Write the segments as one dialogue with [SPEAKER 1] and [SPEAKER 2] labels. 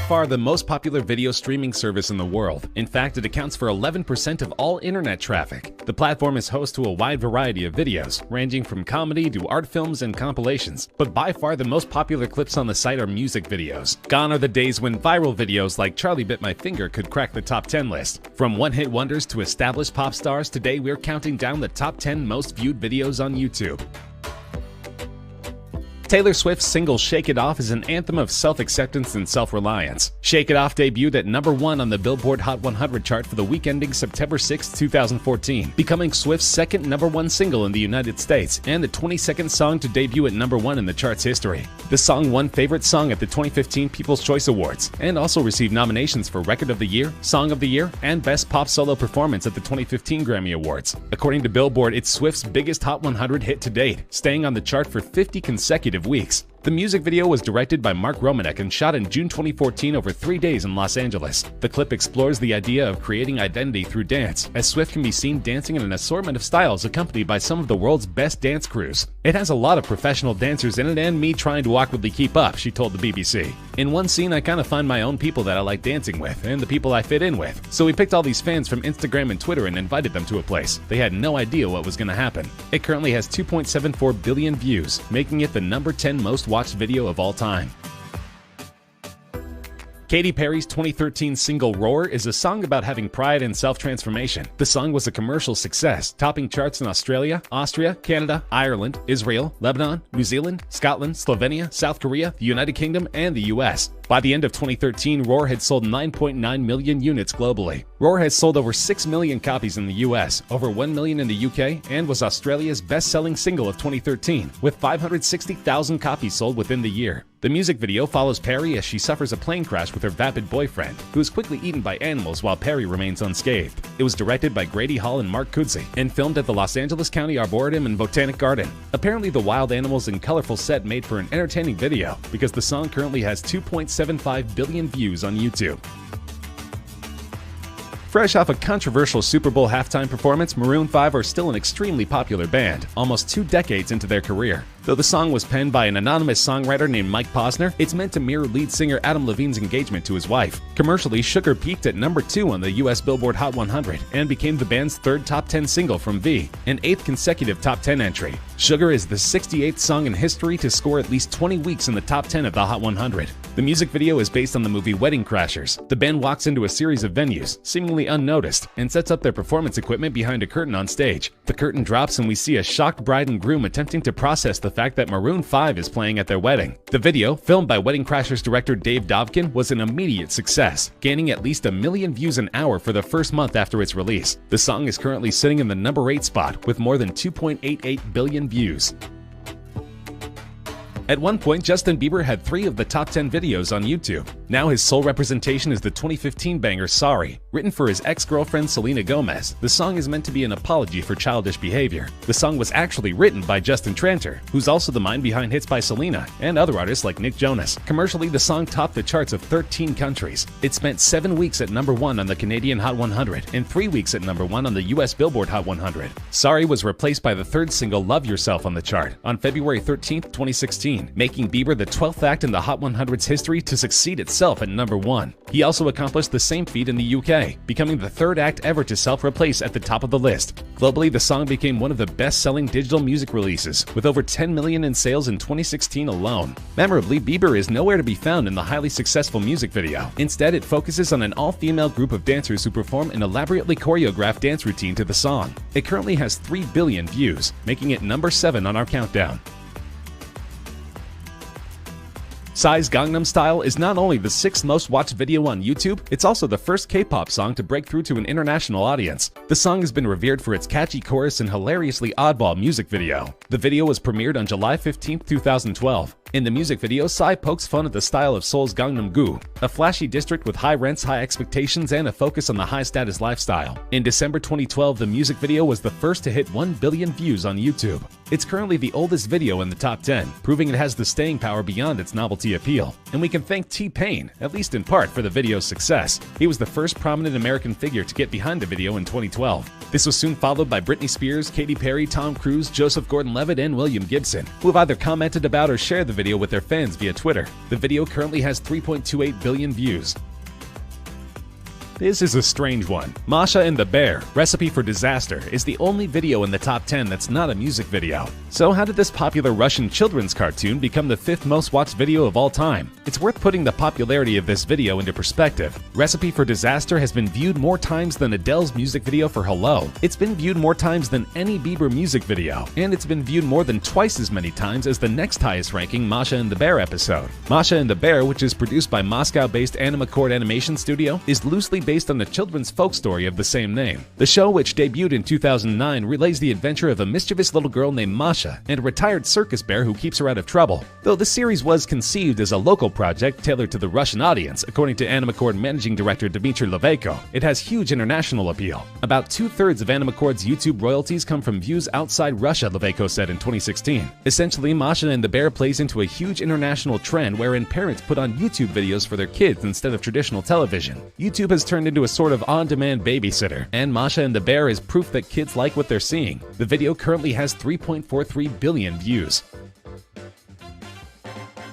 [SPEAKER 1] far the most popular video streaming service in the world. In fact, it accounts for 11% of all internet traffic. The platform is host to a wide variety of videos, ranging from comedy to art films and compilations, but by far the most popular clips on the site are music videos. Gone are the days when viral videos like Charlie Bit My Finger could crack the top 10 list. From one-hit wonders to established pop stars, today we're counting down the top 10 most viewed videos on YouTube. Taylor Swift's single Shake It Off is an anthem of self-acceptance and self-reliance. Shake It Off debuted at number 1 on the Billboard Hot 100 chart for the week ending September 6, 2014, becoming Swift's second number 1 single in the United States and the 22nd song to debut at number 1 in the chart's history. The song won Favorite Song at the 2015 People's Choice Awards and also received nominations for Record of the Year, Song of the Year, and Best Pop Solo Performance at the 2015 Grammy Awards. According to Billboard, it's Swift's biggest Hot 100 hit to date, staying on the chart for 50 consecutive weeks. The music video was directed by Mark Romanek and shot in June 2014 over 3 days in Los Angeles. The clip explores the idea of creating identity through dance, as Swift can be seen dancing in an assortment of styles accompanied by some of the world's best dance crews. It has a lot of professional dancers in it and me trying to awkwardly keep up, she told the BBC. In one scene, I kind of find my own people that I like dancing with and the people I fit in with. So we picked all these fans from Instagram and Twitter and invited them to a place. They had no idea what was going to happen. It currently has 2.74 billion views, making it the number 10 most watched video of all time. Katy Perry's 2013 single Roar is a song about having pride and self-transformation. The song was a commercial success, topping charts in Australia, Austria, Canada, Ireland, Israel, Lebanon, New Zealand, Scotland, Slovenia, South Korea, the United Kingdom, and the US. By the end of 2013, Roar had sold 9.9 million units globally. Roar has sold over 6 million copies in the US, over 1 million in the UK, and was Australia's best-selling single of 2013, with 560,000 copies sold within the year. The music video follows Perry as she suffers a plane crash with her vapid boyfriend, who is quickly eaten by animals while Perry remains unscathed. It was directed by Grady Hall and Mark Kudzi, and filmed at the Los Angeles County Arboretum and Botanic Garden. Apparently, the wild animals and colorful set made for an entertaining video, because the song currently has 2.75 billion views on YouTube. Fresh off a controversial Super Bowl halftime performance, Maroon 5 are still an extremely popular band, almost 2 decades into their career. Though the song was penned by an anonymous songwriter named Mike Posner, it's meant to mirror lead singer Adam Levine's engagement to his wife. Commercially, Sugar peaked at number 2 on the US Billboard Hot 100 and became the band's 3rd top 10 single from V, an 8th consecutive top 10 entry. Sugar is the 68th song in history to score at least 20 weeks in the top 10 of the Hot 100. The music video is based on the movie Wedding Crashers. The band walks into a series of venues, seemingly unnoticed, and sets up their performance equipment behind a curtain on stage. The curtain drops and we see a shocked bride and groom attempting to process the fact that Maroon 5 is playing at their wedding. The video, filmed by Wedding Crashers director Dave Dovkin, was an immediate success, gaining at least 1 million views an hour for the first month after its release. The song is currently sitting in the number 8 spot with more than 2.88 billion views. At one point, Justin Bieber had 3 of the top 10 videos on YouTube. Now his sole representation is the 2015 banger Sorry. Written for his ex-girlfriend Selena Gomez, the song is meant to be an apology for childish behavior. The song was actually written by Justin Tranter, who's also the mind behind hits by Selena and other artists like Nick Jonas. Commercially, the song topped the charts of 13 countries. It spent 7 weeks at number 1 on the Canadian Hot 100 and 3 weeks at number 1 on the US Billboard Hot 100. Sorry was replaced by the 3rd single Love Yourself on the chart on February 13, 2016, making Bieber the 12th act in the Hot 100's history to succeed itself at number 1. He also accomplished the same feat in the UK, becoming the 3rd act ever to self-replace at the top of the list. Globally, the song became one of the best-selling digital music releases, with over 10 million in sales in 2016 alone. Memorably, Bieber is nowhere to be found in the highly successful music video. Instead, it focuses on an all-female group of dancers who perform an elaborately choreographed dance routine to the song. It currently has 3 billion views, making it number 7 on our countdown. Psy's Gangnam Style is not only the 6th most watched video on YouTube, it's also the first K-pop song to break through to an international audience. The song has been revered for its catchy chorus and hilariously oddball music video. The video was premiered on July 15, 2012. In the music video, Psy pokes fun at the style of Seoul's Gangnam-gu, a flashy district with high rents, high expectations, and a focus on the high-status lifestyle. In December 2012, the music video was the first to hit 1 billion views on YouTube. It's currently the oldest video in the top 10, proving it has the staying power beyond its novelty appeal. And we can thank T-Pain, at least in part, for the video's success. He was the first prominent American figure to get behind the video in 2012. This was soon followed by Britney Spears, Katy Perry, Tom Cruise, Joseph Gordon-Levitt, and William Gibson, who have either commented about or shared the video with their fans via Twitter. The video currently has 3.28 billion views. This is a strange one. Masha and the Bear, Recipe for Disaster, is the only video in the top 10 that's not a music video. So how did this popular Russian children's cartoon become the 5th most watched video of all time? It's worth putting the popularity of this video into perspective. Recipe for Disaster has been viewed more times than Adele's music video for Hello. It's been viewed more times than any Bieber music video, and it's been viewed more than twice as many times as the next highest ranking Masha and the Bear episode. Masha and the Bear, which is produced by Moscow-based Animacord Animation Studio, is loosely based on the children's folk story of the same name. The show, which debuted in 2009, relays the adventure of a mischievous little girl named Masha and a retired circus bear who keeps her out of trouble. Though the series was conceived as a local project tailored to the Russian audience, according to Animacord managing director Dmitry Levayko, it has huge international appeal. About 2/3 of Animacord's YouTube royalties come from views outside Russia, Levayko said in 2016. Essentially, Masha and the Bear plays into a huge international trend wherein parents put on YouTube videos for their kids instead of traditional television. YouTube has turned into a sort of on-demand babysitter, and Masha and the Bear is proof that kids like what they're seeing. The video currently has 3.43 billion views.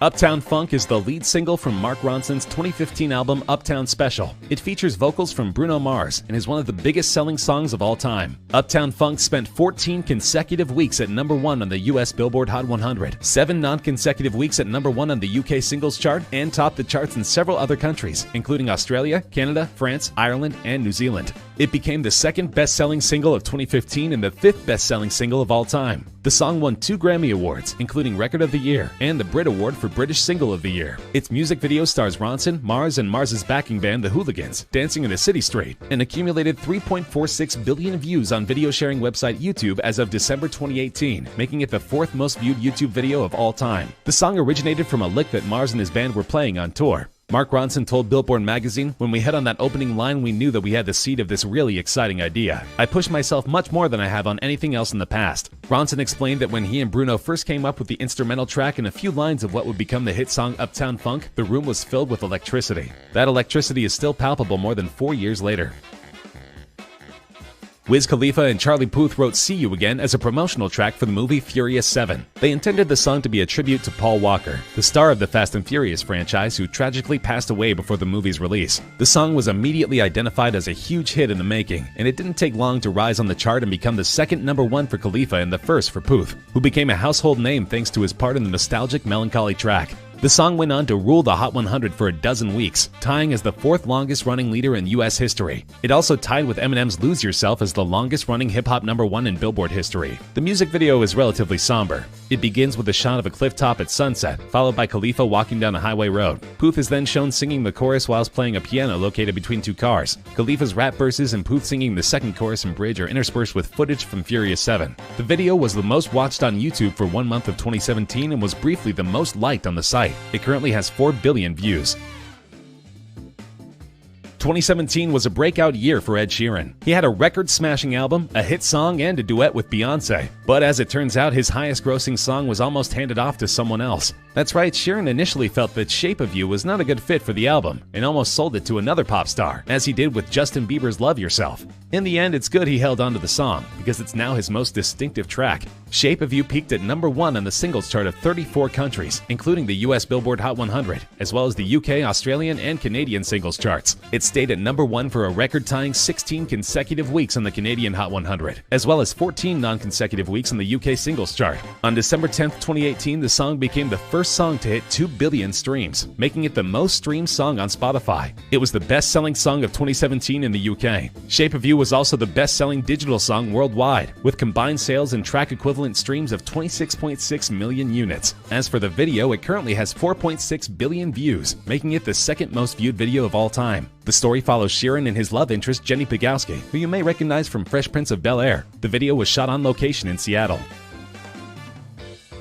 [SPEAKER 1] Uptown Funk is the lead single from Mark Ronson's 2015 album Uptown Special. It features vocals from Bruno Mars and is one of the biggest selling songs of all time. Uptown Funk spent 14 consecutive weeks at #1 on the US Billboard Hot 100, 7 non-consecutive weeks at #1 on the UK Singles Chart, and topped the charts in several other countries, including Australia, Canada, France, Ireland, and New Zealand. It became the 2nd best-selling single of 2015 and the 5th best-selling single of all time. The song won 2 Grammy Awards, including Record of the Year and the Brit Award for British Single of the Year. Its music video stars Ronson, Mars, and Mars's backing band, the Hooligans, dancing in a city street, and accumulated 3.46 billion views on video-sharing website YouTube as of December 2018, making it the 4th most viewed YouTube video of all time. The song originated from a lick that Mars and his band were playing on tour. Mark Ronson told Billboard magazine, "When we hit on that opening line, we knew that we had the seed of this really exciting idea. I pushed myself much more than I have on anything else in the past." Ronson explained that when he and Bruno first came up with the instrumental track and a few lines of what would become the hit song Uptown Funk, the room was filled with electricity. That electricity is still palpable more than 4 years later. Wiz Khalifa and Charlie Puth wrote "See You Again" as a promotional track for the movie Furious 7. They intended the song to be a tribute to Paul Walker, the star of the Fast and Furious franchise, who tragically passed away before the movie's release. The song was immediately identified as a huge hit in the making, and it didn't take long to rise on the chart and become the 2nd #1 for Khalifa and the 1st for Puth, who became a household name thanks to his part in the nostalgic Melancholy track. The song went on to rule the Hot 100 for a dozen weeks, tying as the 4th longest-running leader in U.S. history. It also tied with Eminem's Lose Yourself as the longest-running hip-hop #1 in Billboard history. The music video is relatively somber. It begins with a shot of a cliff top at sunset, followed by Khalifa walking down a highway road. Puth is then shown singing the chorus whilst playing a piano located between 2 cars. Khalifa's rap verses and Puth singing the second chorus and bridge are interspersed with footage from Furious 7. The video was the most watched on YouTube for 1 month of 2017 and was briefly the most liked on the site. It currently has 4 billion views. 2017 was a breakout year for Ed Sheeran. He had a record-smashing album, a hit song, and a duet with Beyoncé. But as it turns out, his highest-grossing song was almost handed off to someone else. That's right, Sheeran initially felt that Shape of You was not a good fit for the album, and almost sold it to another pop star, as he did with Justin Bieber's Love Yourself. In the end, it's good he held onto the song, because it's now his most distinctive track. Shape of You peaked at #1 on the singles chart of 34 countries, including the US Billboard Hot 100, as well as the UK, Australian, and Canadian singles charts. It stayed at #1 for a record-tying 16 consecutive weeks on the Canadian Hot 100, as well as 14 non-consecutive weeks on the UK singles chart. On December 10, 2018, the song became the first song to hit 2 billion streams, making it the most streamed song on Spotify. It was the best-selling song of 2017 in the UK. Shape of You was also the best-selling digital song worldwide, with combined sales and track equivalent streams of 26.6 million units. As for the video, it currently has 4.6 billion views, making it the 2nd most viewed video of all time. The story follows Sheeran and his love interest Jenny Pegowski, who you may recognize from Fresh Prince of Bel-Air. The video was shot on location in Seattle.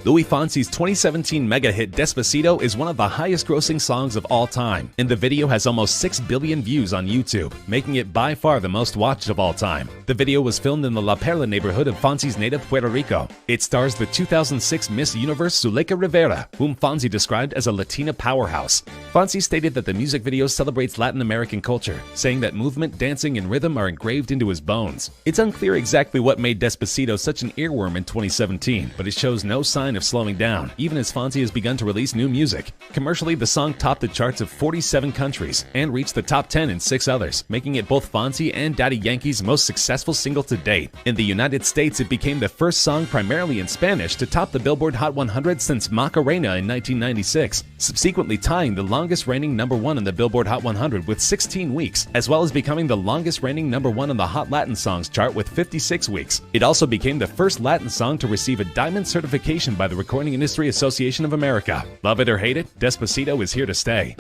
[SPEAKER 1] Luis Fonsi's 2017 mega hit Despacito is one of the highest-grossing songs of all time, and the video has almost 6 billion views on YouTube, making it by far the most watched of all time. The video was filmed in the La Perla neighborhood of Fonsi's native Puerto Rico. It stars the 2006 Miss Universe Zuleika Rivera, whom Fonsi described as a Latina powerhouse. Fonsi stated that the music video celebrates Latin American culture, saying that movement, dancing, and rhythm are engraved into his bones. It's unclear exactly what made Despacito such an earworm in 2017, but it shows no sign of slowing down, even as Fonsi has begun to release new music. Commercially, the song topped the charts of 47 countries and reached the top 10 in 6 others, making it both Fonsi and Daddy Yankee's most successful single to date. In the United States, it became the first song primarily in Spanish to top the Billboard Hot 100 since Macarena in 1996, subsequently tying the longest reigning #1 on the Billboard Hot 100 with 16 weeks, as well as becoming the longest reigning #1 on the Hot Latin Songs chart with 56 weeks. It also became the first Latin song to receive a diamond certification by the Recording Industry Association of America. Love it or hate it, Despacito is here to stay.